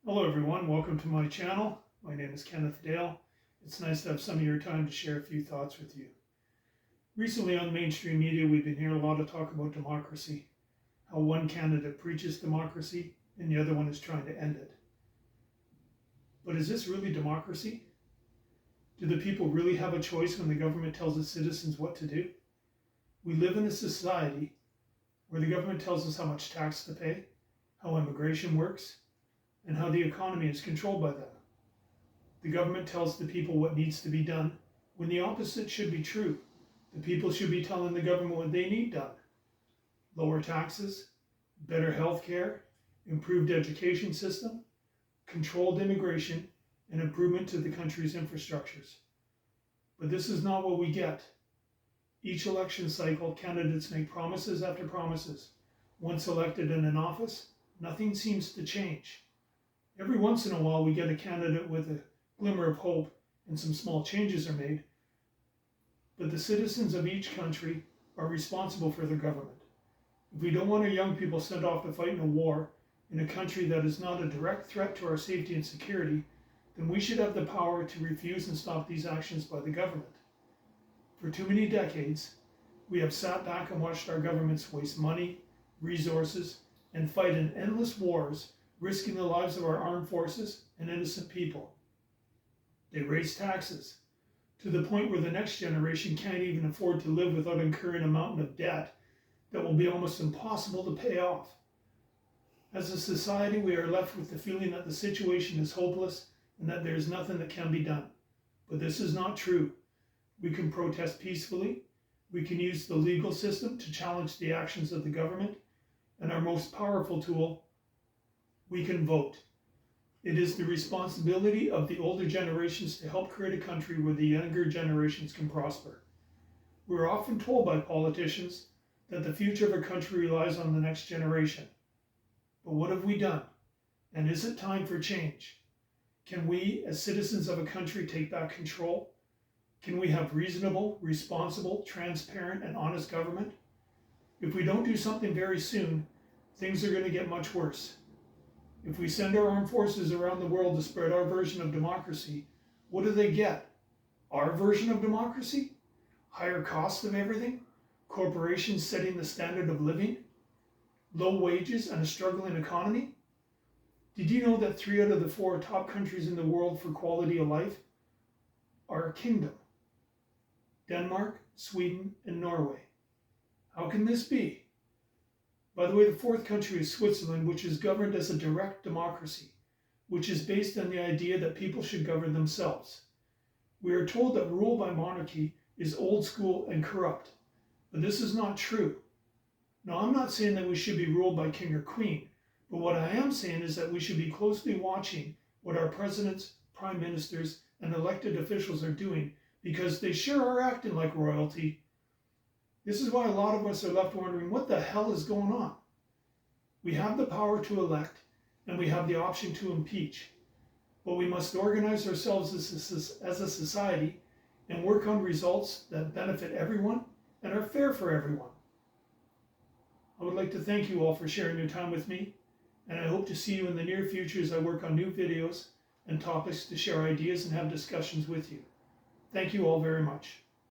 Hello everyone, welcome to my channel. My name is Kenneth Dale. It's nice to have some of your time to share a few thoughts with you. Recently on mainstream media we've been hearing a lot of talk about democracy, how one candidate preaches democracy and the other one is trying to end it. But is this really democracy? Do the people really have a choice when the government tells its citizens what to do? We live in a society where the government tells us how much tax to pay, how immigration works, and how the economy is controlled by them. The government tells the people what needs to be done when the opposite should be true. The people should be telling the government what they need done. Lower taxes, better health care, improved education system, controlled immigration, and improvement to the country's infrastructures. But this is not what we get. Each election cycle, candidates make promises after promises. Once elected in an office, nothing seems to change. Every once in a while we get a candidate with a glimmer of hope and some small changes are made, but the citizens of each country are responsible for their government. If we don't want our young people sent off to fight in a war in a country that is not a direct threat to our safety and security, then we should have the power to refuse and stop these actions by the government. For too many decades, we have sat back and watched our governments waste money, resources, and fight in endless wars, risking the lives of our armed forces and innocent people. They raise taxes to the point where the next generation can't even afford to live without incurring a mountain of debt that will be almost impossible to pay off. As a society, we are left with the feeling that the situation is hopeless and that there is nothing that can be done. But this is not true. We can protest peacefully, we can use the legal system to challenge the actions of the government, and our most powerful tool, we can vote. It is the responsibility of the older generations to help create a country where the younger generations can prosper. We're often told by politicians that the future of a country relies on the next generation. But what have we done? And is it time for change? Can we, as citizens of a country, take back control? Can we have reasonable, responsible, transparent, and honest government? If we don't do something very soon, things are going to get much worse. If we send our armed forces around the world to spread our version of democracy, what do they get? Our version of democracy? Higher costs of everything? Corporations setting the standard of living? Low wages and a struggling economy? Did you know that 3 out of the 4 top countries in the world for quality of life are a kingdom? Denmark, Sweden, and Norway. How can this be? By the way, the 4th country is Switzerland, which is governed as a direct democracy, which is based on the idea that people should govern themselves. We are told that rule by monarchy is old school and corrupt, but this is not true. Now, I'm not saying that we should be ruled by king or queen, but what I am saying is that we should be closely watching what our presidents, prime ministers, and elected officials are doing, because they sure are acting like royalty. This is why a lot of us are left wondering what the hell is going on. We have the power to elect and we have the option to impeach, but we must organize ourselves as a society and work on results that benefit everyone and are fair for everyone. I would like to thank you all for sharing your time with me, and I hope to see you in the near future as I work on new videos and topics to share ideas and have discussions with you. Thank you all very much.